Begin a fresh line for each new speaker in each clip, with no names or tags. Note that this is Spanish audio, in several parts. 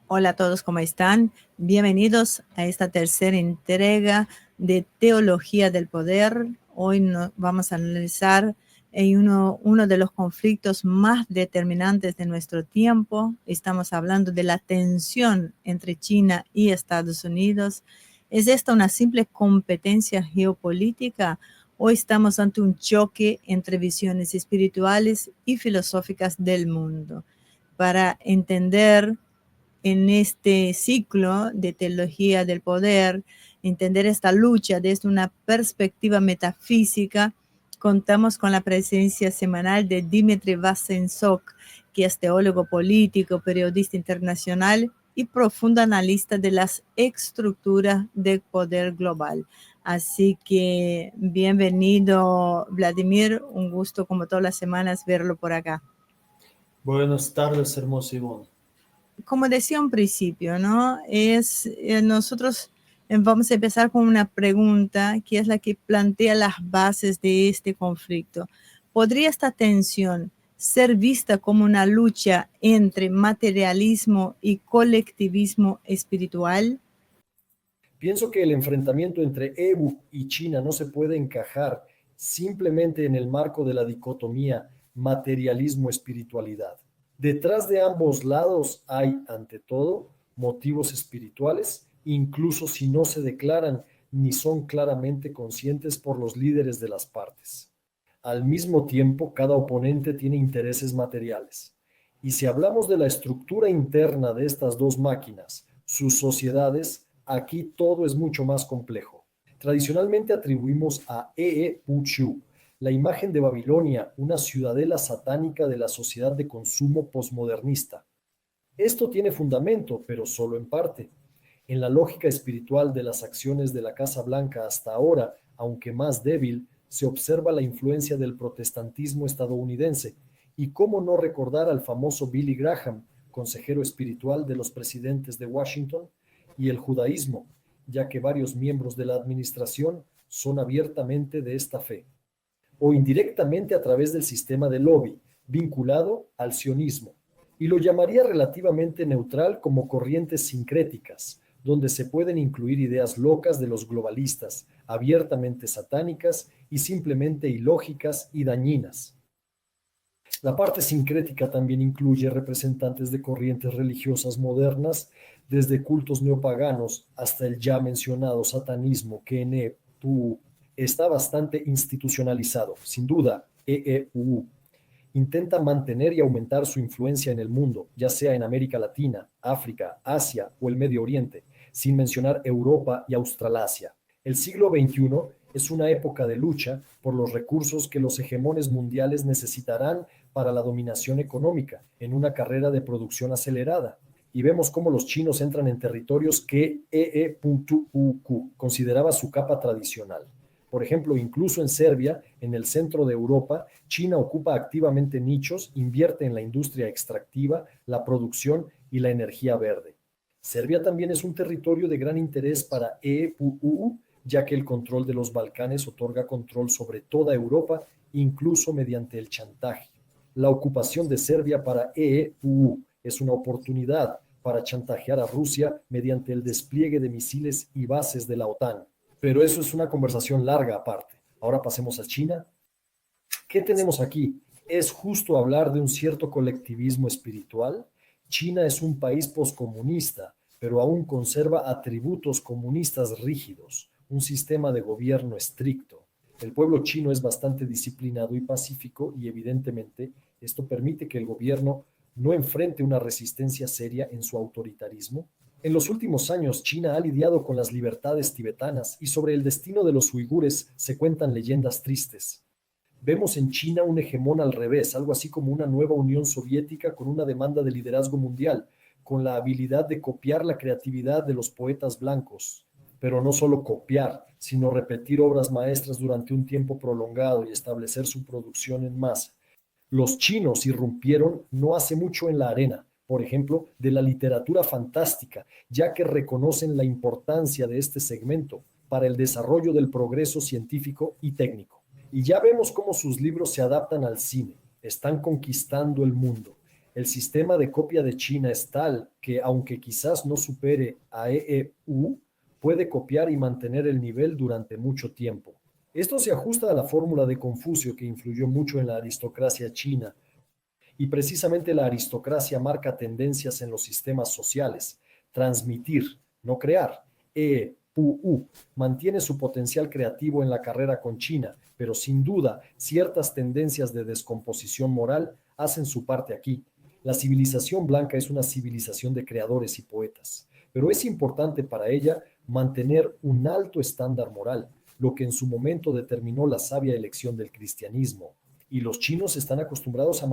Hola a todos, ¿cómo están? Bienvenidos a esta tercera entrega de Teología del Poder. Hoy vamos a analizar uno de los conflictos más determinantes de nuestro tiempo. Estamos hablando de la tensión entre China y Estados Unidos. ¿Es esta una simple competencia geopolítica o estamos ante un choque entre visiones espirituales y filosóficas del mundo? Para entender en este ciclo de teología del poder, entender esta lucha desde una perspectiva metafísica, contamos con la presencia semanal de Dimitri Vassensok, que es teólogo político, periodista internacional y profundo analista de las estructuras del poder global. Así que bienvenido, Vladimir. Un gusto, como todas las semanas, verlo por acá.
Buenas tardes, hermoso Ivonne.
Como decía un principio, ¿no? Nosotros vamos a empezar con una pregunta que es la que plantea las bases de este conflicto. ¿Podría esta tensión ser vista como una lucha entre materialismo y colectivismo espiritual?
Pienso que el enfrentamiento entre EU y China no se puede encajar simplemente en el marco de la dicotomía materialismo-espiritualidad. Detrás de ambos lados hay, ante todo, motivos espirituales, incluso si no se declaran ni son claramente conscientes por los líderes de las partes. Al mismo tiempo, cada oponente tiene intereses materiales. Y si hablamos de la estructura interna de estas dos máquinas, sus sociedades, aquí todo es mucho más complejo. Tradicionalmente atribuimos a Puchu la imagen de Babilonia, una ciudadela satánica de la sociedad de consumo posmodernista. Esto tiene fundamento, pero solo en parte. En la lógica espiritual de las acciones de la Casa Blanca hasta ahora, aunque más débil, se observa la influencia del protestantismo estadounidense. Y cómo no recordar al famoso Billy Graham, consejero espiritual de los presidentes de Washington, y el judaísmo, ya que varios miembros de la administración son abiertamente de esta fe, o indirectamente a través del sistema de lobby vinculado al sionismo, y lo llamaría relativamente neutral como corrientes sincréticas, donde se pueden incluir ideas locas de los globalistas, abiertamente satánicas y simplemente ilógicas y dañinas. La parte sincrética también incluye representantes de corrientes religiosas modernas, desde cultos neopaganos hasta el ya mencionado satanismo que en EU está bastante institucionalizado. Sin duda, EEU intenta mantener y aumentar su influencia en el mundo, ya sea en América Latina, África, Asia o el Medio Oriente, sin mencionar Europa y Australasia. El siglo XXI es una época de lucha por los recursos que los hegemones mundiales necesitarán para la dominación económica, en una carrera de producción acelerada. Y vemos cómo los chinos entran en territorios que EE.UK consideraba su capa tradicional. Por ejemplo, incluso en Serbia, en el centro de Europa, China ocupa activamente nichos, invierte en la industria extractiva, la producción y la energía verde. Serbia también es un territorio de gran interés para EU, ya que el control de los Balcanes otorga control sobre toda Europa, incluso mediante el chantaje. La ocupación de Serbia para EU es una oportunidad para chantajear a Rusia mediante el despliegue de misiles y bases de la OTAN. Pero eso es una conversación larga aparte. Ahora pasemos a China. ¿Qué tenemos aquí? ¿Es justo hablar de un cierto colectivismo espiritual? China es un país poscomunista, pero aún conserva atributos comunistas rígidos, un sistema de gobierno estricto. El pueblo chino es bastante disciplinado y pacífico y evidentemente esto permite que el gobierno no enfrente una resistencia seria en su autoritarismo. En los últimos años, China ha lidiado con las libertades tibetanas y sobre el destino de los uigures se cuentan leyendas tristes. Vemos en China un hegemón al revés, algo así como una nueva Unión Soviética con una demanda de liderazgo mundial, con la habilidad de copiar la creatividad de los poetas blancos, pero no solo copiar, sino repetir obras maestras durante un tiempo prolongado y establecer su producción en masa. Los chinos irrumpieron no hace mucho en la arena, por ejemplo, de la literatura fantástica, ya que reconocen la importancia de este segmento para el desarrollo del progreso científico y técnico. Y ya vemos cómo sus libros se adaptan al cine, están conquistando el mundo. El sistema de copia de China es tal que, aunque quizás no supere a EU, puede copiar y mantener el nivel durante mucho tiempo. Esto se ajusta a la fórmula de Confucio que influyó mucho en la aristocracia china, y precisamente la aristocracia marca tendencias en los sistemas sociales. Transmitir, no crear. EU mantiene su potencial creativo en la carrera con China, pero sin duda ciertas tendencias de descomposición moral hacen su parte aquí. La civilización blanca es una civilización de creadores y poetas, pero es importante para ella mantener un alto estándar moral, lo que en su momento determinó la sabia elección del cristianismo. Y los chinos están acostumbrados a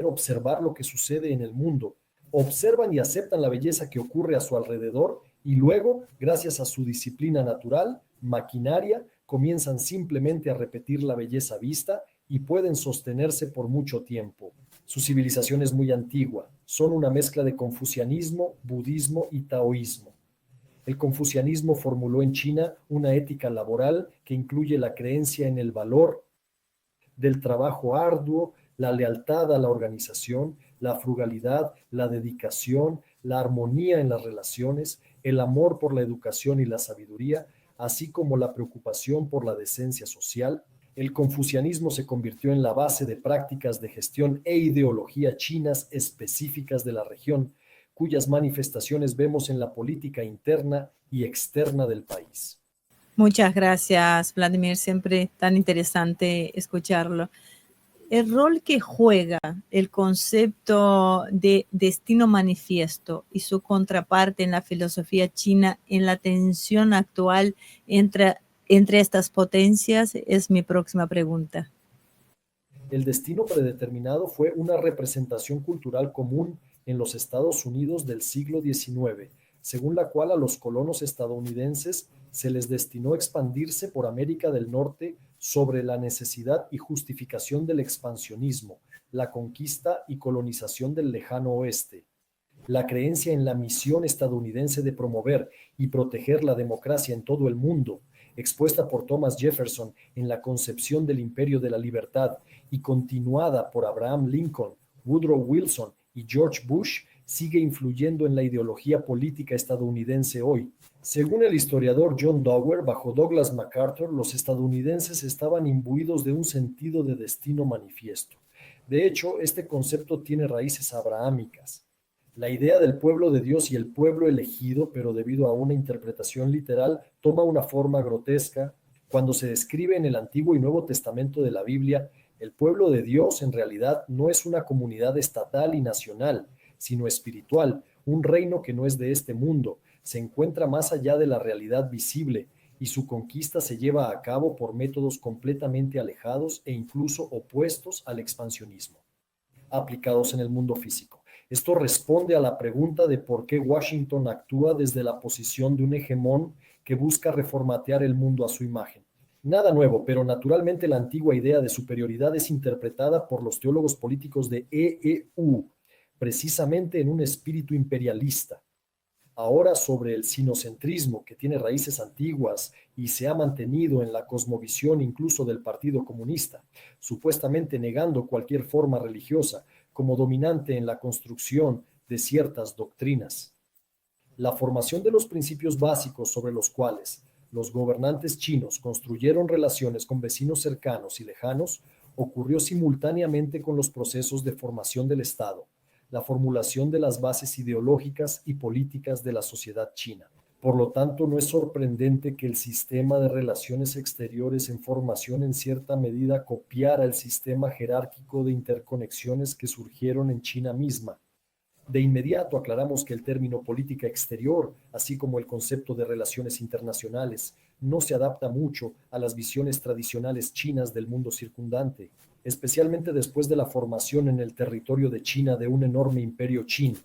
observar lo que sucede en el mundo. Observan y aceptan la belleza que ocurre a su alrededor y luego, gracias a su disciplina natural, maquinaria, comienzan simplemente a repetir la belleza vista y pueden sostenerse por mucho tiempo. Su civilización es muy antigua, son una mezcla de confucianismo, budismo y taoísmo. El confucianismo formuló en China una ética laboral que incluye la creencia en el valor del trabajo arduo, la lealtad a la organización, la frugalidad, la dedicación, la armonía en las relaciones, el amor por la educación y la sabiduría, así como la preocupación por la decencia social. El confucianismo se convirtió en la base de prácticas de gestión e ideología chinas específicas de la región, cuyas manifestaciones vemos en la política interna y externa del país.
Muchas gracias, Vladimir. Siempre tan interesante escucharlo. El rol que juega el concepto de destino manifiesto y su contraparte en la filosofía china en la tensión actual entre estas potencias es mi próxima pregunta.
El destino predeterminado fue una representación cultural común en los Estados Unidos del siglo XIX, según la cual a los colonos estadounidenses se les destinó expandirse por América del Norte sobre la necesidad y justificación del expansionismo, la conquista y colonización del lejano oeste. La creencia en la misión estadounidense de promover y proteger la democracia en todo el mundo, expuesta por Thomas Jefferson en La concepción del Imperio de la Libertad y continuada por Abraham Lincoln, Woodrow Wilson y George Bush, sigue influyendo en la ideología política estadounidense hoy. Según el historiador John Dower, bajo Douglas MacArthur, los estadounidenses estaban imbuidos de un sentido de destino manifiesto. De hecho, este concepto tiene raíces abrahámicas. La idea del pueblo de Dios y el pueblo elegido, pero debido a una interpretación literal, toma una forma grotesca. Cuando se describe en el Antiguo y Nuevo Testamento de la Biblia, el pueblo de Dios en realidad no es una comunidad estatal y nacional, sino espiritual, un reino que no es de este mundo, se encuentra más allá de la realidad visible y su conquista se lleva a cabo por métodos completamente alejados e incluso opuestos al expansionismo, aplicados en el mundo físico. Esto responde a la pregunta de por qué Washington actúa desde la posición de un hegemón que busca reformatear el mundo a su imagen. Nada nuevo, pero naturalmente la antigua idea de superioridad es interpretada por los teólogos políticos de EU, precisamente en un espíritu imperialista. Ahora sobre el sinocentrismo, que tiene raíces antiguas y se ha mantenido en la cosmovisión incluso del Partido Comunista, supuestamente negando cualquier forma religiosa como dominante en la construcción de ciertas doctrinas. La formación de los principios básicos sobre los cuales los gobernantes chinos construyeron relaciones con vecinos cercanos y lejanos ocurrió simultáneamente con los procesos de formación del Estado, la formulación de las bases ideológicas y políticas de la sociedad china. Por lo tanto, no es sorprendente que el sistema de relaciones exteriores en formación en cierta medida copiara el sistema jerárquico de interconexiones que surgieron en China misma. De inmediato aclaramos que el término política exterior, así como el concepto de relaciones internacionales, no se adapta mucho a las visiones tradicionales chinas del mundo circundante, especialmente después de la formación en el territorio de China de un enorme imperio chino.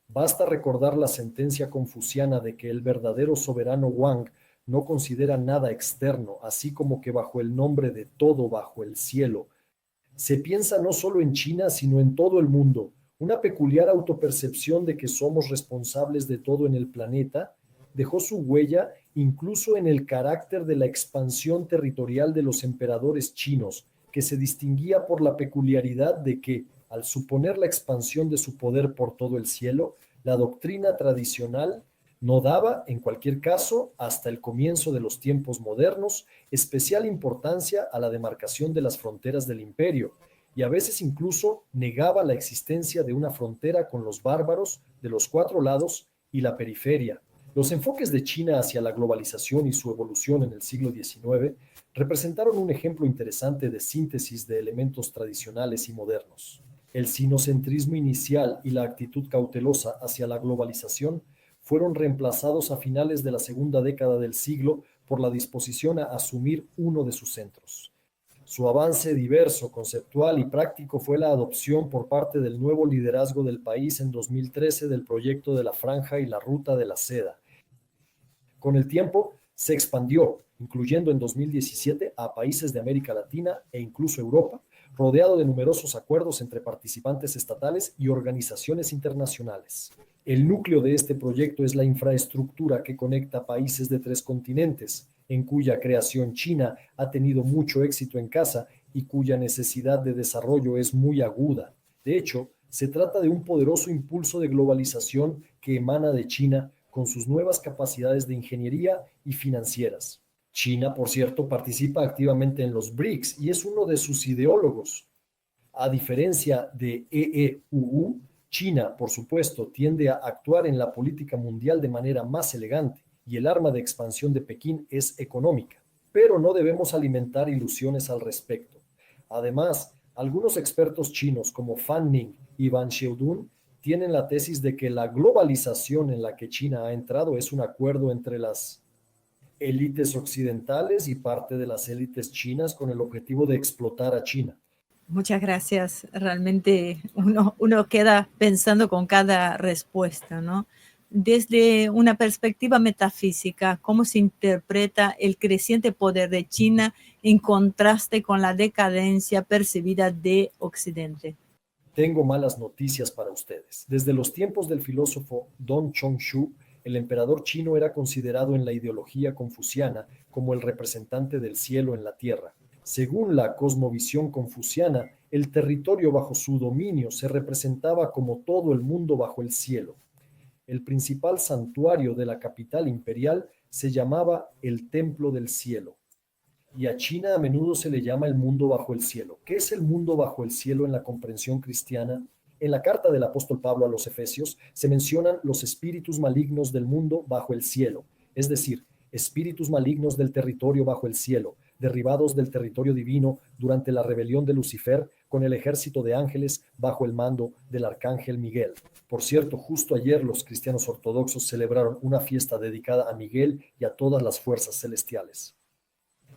Basta recordar la sentencia confuciana de que el verdadero soberano Wang no considera nada externo, así como que bajo el nombre de todo bajo el cielo, se piensa no solo en China, sino en todo el mundo. Una peculiar autopercepción de que somos responsables de todo en el planeta dejó su huella incluso en el carácter de la expansión territorial de los emperadores chinos, que se distinguía por la peculiaridad de que, Al suponer la expansión de su poder por todo el cielo, la doctrina tradicional no daba, en cualquier caso, hasta el comienzo de los tiempos modernos, especial importancia a la demarcación de las fronteras del imperio, y a veces incluso negaba la existencia de una frontera con los bárbaros de los cuatro lados y la periferia. Los enfoques de China hacia la globalización y su evolución en el siglo XIX representaron un ejemplo interesante de síntesis de elementos tradicionales y modernos. El sinocentrismo inicial y la actitud cautelosa hacia la globalización fueron reemplazados a finales de la segunda década del siglo por la disposición a asumir uno de sus centros. Su avance diverso, conceptual y práctico fue la adopción por parte del nuevo liderazgo del país en 2013 del proyecto de la Franja y la Ruta de la Seda. Con el tiempo se expandió, incluyendo en 2017 a países de América Latina e incluso Europa, rodeado de numerosos acuerdos entre participantes estatales y organizaciones internacionales. El núcleo de este proyecto es la infraestructura que conecta países de 3 continentes, en cuya creación China ha tenido mucho éxito en casa y cuya necesidad de desarrollo es muy aguda. De hecho, se trata de un poderoso impulso de globalización que emana de China con sus nuevas capacidades de ingeniería y financieras. China, por cierto, participa activamente en los BRICS y es uno de sus ideólogos. A diferencia de EEUU, China, por supuesto, tiende a actuar en la política mundial de manera más elegante y el arma de expansión de Pekín es económica, pero no debemos alimentar ilusiones al respecto. Además, algunos expertos chinos como Fan Ning y Van Xiaodun tienen la tesis de que la globalización en la que China ha entrado es un acuerdo entre las élites occidentales y parte de las élites chinas con el objetivo de explotar a China.
Muchas gracias. Realmente uno queda pensando con cada respuesta, ¿no? Desde una perspectiva metafísica, ¿cómo se interpreta el creciente poder de China en contraste con la decadencia percibida de Occidente?
Tengo malas noticias para ustedes. Desde los tiempos del filósofo Don Chongshu, el emperador chino era considerado en la ideología confuciana como el representante del cielo en la tierra. Según la cosmovisión confuciana, el territorio bajo su dominio se representaba como todo el mundo bajo el cielo. El principal santuario de la capital imperial se llamaba el Templo del Cielo. Y a China a menudo se le llama el mundo bajo el cielo. ¿Qué es el mundo bajo el cielo en la comprensión cristiana? En la carta del apóstol Pablo a los Efesios se mencionan los espíritus malignos del mundo bajo el cielo, es decir, espíritus malignos del territorio bajo el cielo, derribados del territorio divino durante la rebelión de Lucifer con el ejército de ángeles bajo el mando del arcángel Miguel. Por cierto, justo ayer los cristianos ortodoxos celebraron una fiesta dedicada a Miguel y a todas las fuerzas celestiales.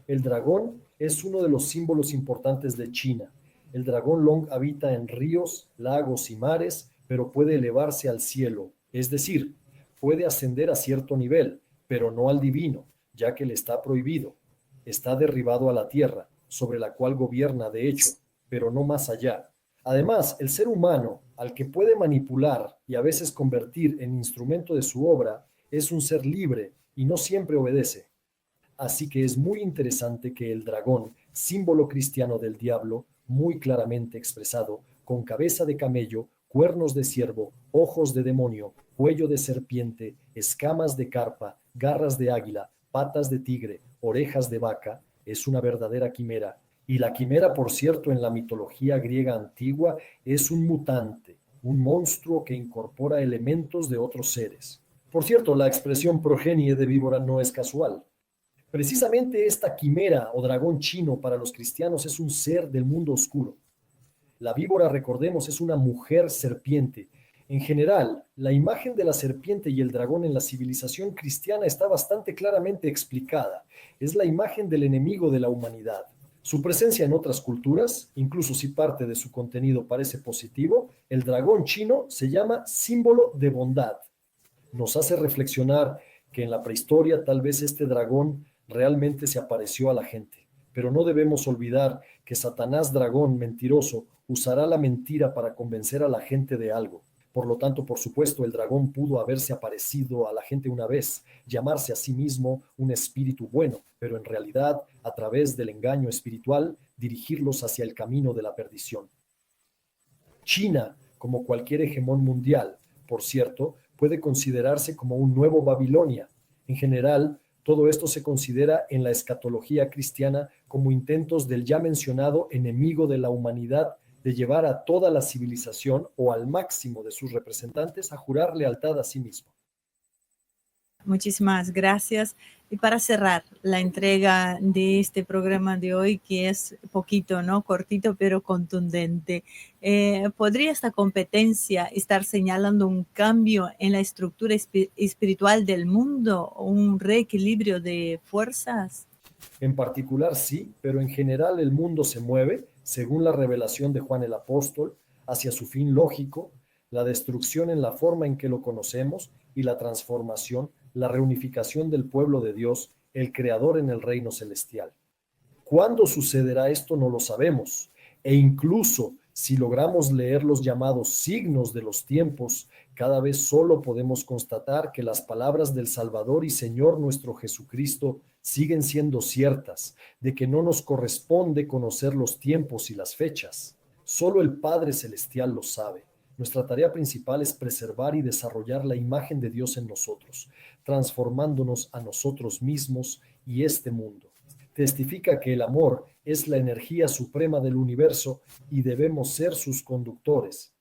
El dragón es uno de los símbolos importantes de China. El dragón Long habita en ríos, lagos y mares, pero puede elevarse al cielo, es decir, puede ascender a cierto nivel, pero no al divino, ya que le está prohibido. Está derribado a la tierra, sobre la cual gobierna de hecho, pero no más allá. Además, el ser humano, al que puede manipular y a veces convertir en instrumento de su obra, es un ser libre y no siempre obedece. Así que es muy interesante que el dragón, símbolo cristiano del diablo, muy claramente expresado, con cabeza de camello, cuernos de ciervo, ojos de demonio, cuello de serpiente, escamas de carpa, garras de águila, patas de tigre, orejas de vaca, es una verdadera quimera. Y la quimera, por cierto, en la mitología griega antigua, es un mutante, un monstruo que incorpora elementos de otros seres. Por cierto, la expresión progenie de víbora no es casual. Precisamente esta quimera o dragón chino para los cristianos es un ser del mundo oscuro. La víbora, recordemos, es una mujer serpiente. En general, la imagen de la serpiente y el dragón en la civilización cristiana está bastante claramente explicada. Es la imagen del enemigo de la humanidad. Su presencia en otras culturas, incluso si parte de su contenido parece positivo, el dragón chino se llama símbolo de bondad. Nos hace reflexionar que en la prehistoria tal vez este dragón realmente se apareció a la gente. Pero no debemos olvidar que Satanás dragón mentiroso usará la mentira para convencer a la gente de algo. Por lo tanto, por supuesto, el dragón pudo haberse aparecido a la gente una vez, llamarse a sí mismo un espíritu bueno, pero en realidad, a través del engaño espiritual, dirigirlos hacia el camino de la perdición. China, como cualquier hegemón mundial, por cierto, puede considerarse como un nuevo Babilonia. En general, todo esto se considera en la escatología cristiana como intentos del ya mencionado enemigo de la humanidad de llevar a toda la civilización o al máximo de sus representantes a jurar lealtad a sí mismo.
Muchísimas gracias. Y para cerrar la entrega de este programa de hoy, que es poquito, ¿no? Cortito, pero contundente, ¿podría esta competencia estar señalando un cambio en la estructura espiritual del mundo, un reequilibrio de fuerzas?
En particular sí, pero en general el mundo se mueve, según la revelación de Juan el Apóstol, hacia su fin lógico, la destrucción en la forma en que lo conocemos y la transformación, la reunificación del pueblo de Dios, el Creador en el reino celestial. ¿Cuándo sucederá esto? No lo sabemos. E incluso si logramos leer los llamados signos de los tiempos, cada vez solo podemos constatar que las palabras del Salvador y Señor nuestro Jesucristo siguen siendo ciertas, de que no nos corresponde conocer los tiempos y las fechas. Solo el Padre Celestial lo sabe. Nuestra tarea principal es preservar y desarrollar la imagen de Dios en nosotros, transformándonos a nosotros mismos y este mundo. Testifica que el amor es la energía suprema del universo y debemos ser sus conductores.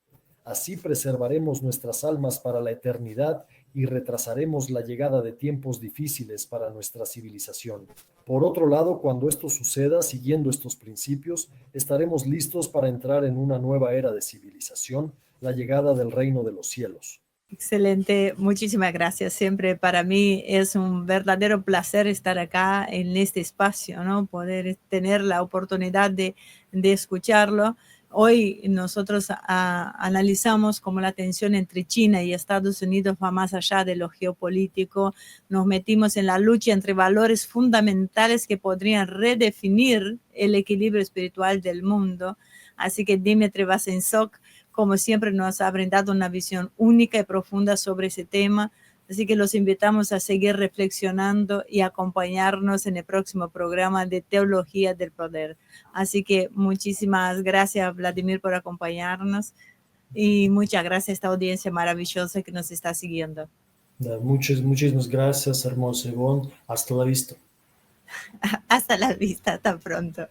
Así preservaremos nuestras almas para la eternidad y retrasaremos la llegada de tiempos difíciles para nuestra civilización. Por otro lado, cuando esto suceda, siguiendo estos principios, estaremos listos para entrar en una nueva era de civilización, la llegada del reino de los cielos.
Excelente, muchísimas gracias. Siempre para mí es un verdadero placer estar acá en este espacio, ¿no? Poder tener la oportunidad de escucharlo. Hoy nosotros analizamos cómo la tensión entre China y Estados Unidos va más allá de lo geopolítico. Nos metimos en la lucha entre valores fundamentales que podrían redefinir el equilibrio espiritual del mundo. Así que Dimitri Vasentsov, como siempre, nos ha brindado una visión única y profunda sobre ese tema. Así que los invitamos a seguir reflexionando y acompañarnos en el próximo programa de Teología del Poder. Así que muchísimas gracias, Vladimir, por acompañarnos y muchas gracias a esta audiencia maravillosa que nos está siguiendo.
Muchísimas gracias, hermoso Ivonne. Hasta la vista.
Hasta la vista, hasta pronto.